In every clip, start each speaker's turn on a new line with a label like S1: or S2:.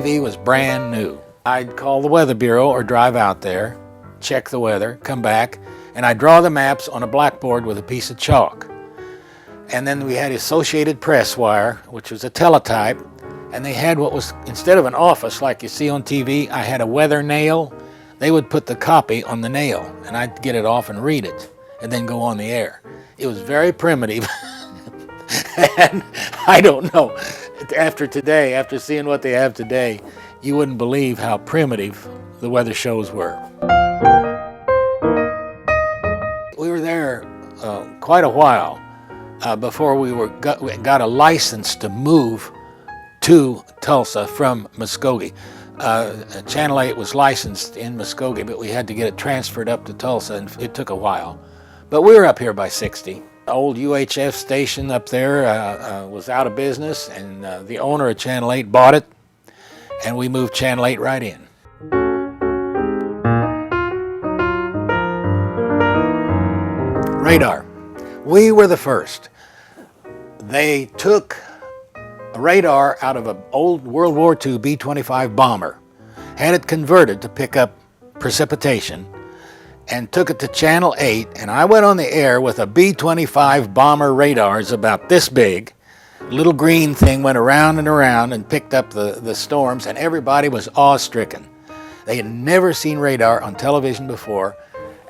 S1: TV was brand new. I'd call the Weather Bureau or drive out there, check the weather, come back, and I'd draw the maps on a blackboard with a piece of chalk. And then we had Associated Press wire, which was a teletype, and they had what was, instead of an office like you see on TV, I had a weather nail. They would put the copy on the nail, and I'd get it off and read it, and then go on the air. It was very primitive, and I don't know, after today, after seeing what they have today, you wouldn't believe how primitive the weather shows were. We were there quite a while before we got a license to move to Tulsa from Muskogee. Channel 8 was licensed in Muskogee, but we had to get it transferred up to Tulsa, and it took a while. But we were up here by 60. The old UHF station up there was out of business, and the owner of Channel 8 bought it, and we moved Channel 8 right in. Radar. We were the first. They took a radar out of an old World War II B-25 bomber, had it converted to pick up precipitation, and took it to Channel 8, and I went on the air with a B-25 bomber radars about this big. Little green thing went around and around and picked up the storms, and everybody was awe-stricken. They had never seen radar on television before,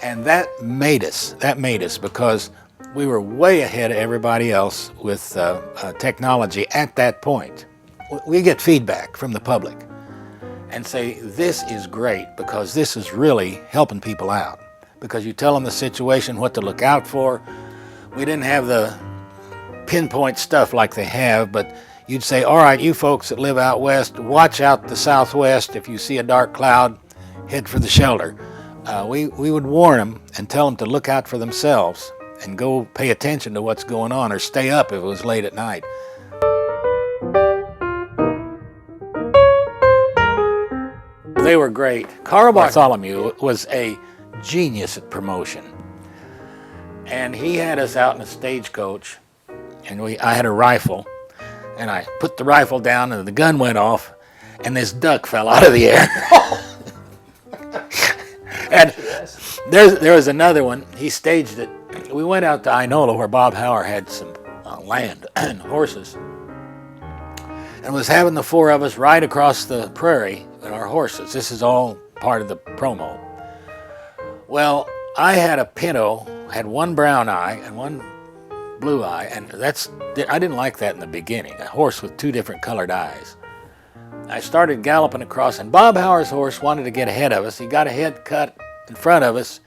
S1: and that made us because we were way ahead of everybody else with technology at that point. We get feedback from the public and say, this is great because this is really helping people out. Because you tell them the situation, what to look out for. We didn't have the pinpoint stuff like they have, but you'd say, all right, you folks that live out west, watch out the southwest. If you see a dark cloud, head for the shelter. We would warn them and tell them to look out for themselves and go pay attention to what's going on, or stay up if it was late at night. They were great. Carl Bartholomew was a genius at promotion. And he had us out in a stagecoach, and I had a rifle, and I put the rifle down and the gun went off, and this duck fell out of the air. And there was another one. He staged it. We went out to Inola where Bob Hauer had some land and horses, and was having the four of us ride across the prairie with our horses. This is all part of the promo. Well, I had a pinto, had one brown eye and one blue eye, and I didn't like that in the beginning, a horse with two different colored eyes. I started galloping across, and Bob Hauer's horse wanted to get ahead of us. He got a head cut in front of us.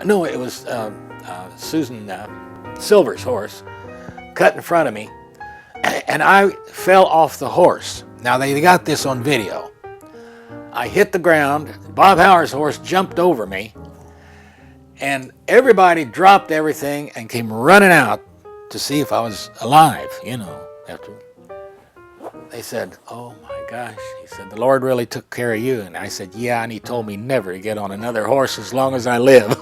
S1: No, it was Susan Silver's horse, cut in front of me, and I fell off the horse. Now, they got this on video. I hit the ground, Bob Hauer's horse jumped over me, and everybody dropped everything and came running out to see if I was alive, you know, after. They said, oh my gosh, he said, the Lord really took care of you. And I said, yeah, and he told me never to get on another horse as long as I live.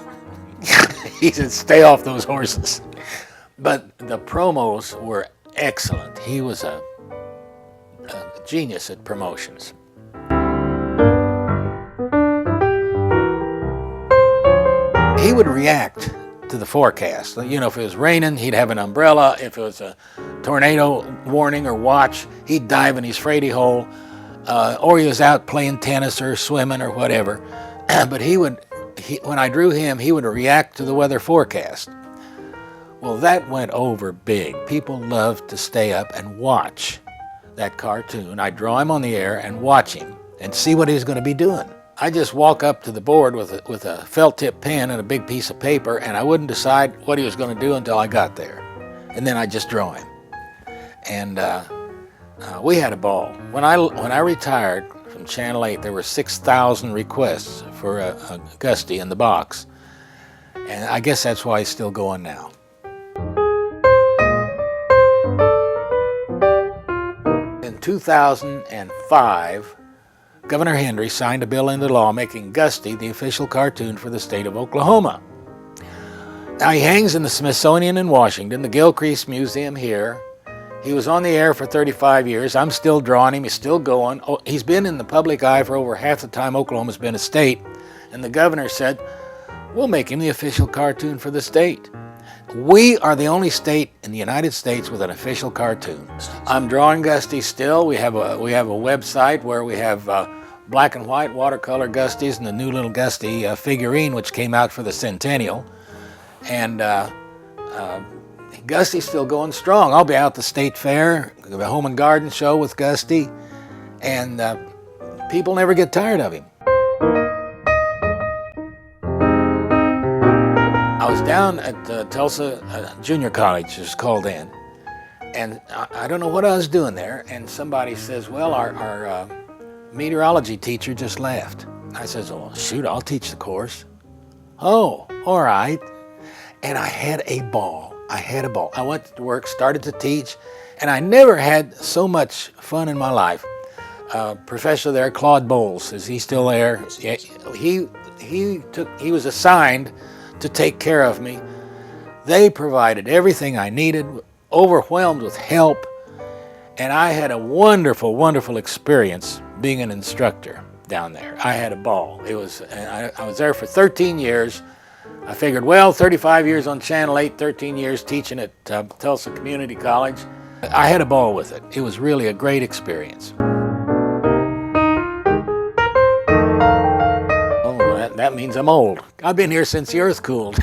S1: He said, stay off those horses. But the promos were excellent. He was a genius at promotions. He would react to the forecast. You know, if it was raining, he'd have an umbrella. If it was a tornado warning or watch, he'd dive in his freighty hole, or he was out playing tennis or swimming or whatever. But when I drew him, he would react to the weather forecast. Well, that went over big. People loved to stay up and watch that cartoon. I'd draw him on the air and watch him and see what he was going to be doing. I just walk up to the board with a felt tip pen and a big piece of paper, and I wouldn't decide what he was going to do until I got there. And then I'd just draw him. And we had a ball. When I retired from Channel 8, there were 6,000 requests for a Gusty in the box. And I guess that's why he's still going now. In 2005, Governor Henry signed a bill into law making Gusty the official cartoon for the state of Oklahoma. Now, he hangs in the Smithsonian in Washington, the Gilcrease Museum here, He was on the air for 35 years. I'm still drawing him. He's still going. Oh, he's been in the public eye for over half the time Oklahoma's been a state. And the governor said, we'll make him the official cartoon for the state. We are the only state in the United States with an official cartoon. I'm drawing Gusty still. We have a website where we have black and white watercolor Gusties and the new little Gusty figurine, which came out for the centennial. And Gusty's still going strong. I'll be out at the state fair, the home and garden show with Gusty, and people never get tired of him. I was down at Tulsa Junior College, it's called then, and I don't know what I was doing there, and somebody says, well, our meteorology teacher just left. I says, oh, shoot, I'll teach the course. Oh, all right. And I had a ball. I went to work, started to teach, and I never had so much fun in my life. Professor there, Claude Bowles, is he still there? Yeah, he was assigned to take care of me. They provided everything I needed, overwhelmed with help, and I had a wonderful, wonderful experience being an instructor down there. I had a ball. I was there for 13 years. I figured, well, 35 years on Channel 8, 13 years teaching at Tulsa Community College. I had a ball with it. It was really a great experience. Oh, that means I'm old. I've been here since the earth cooled.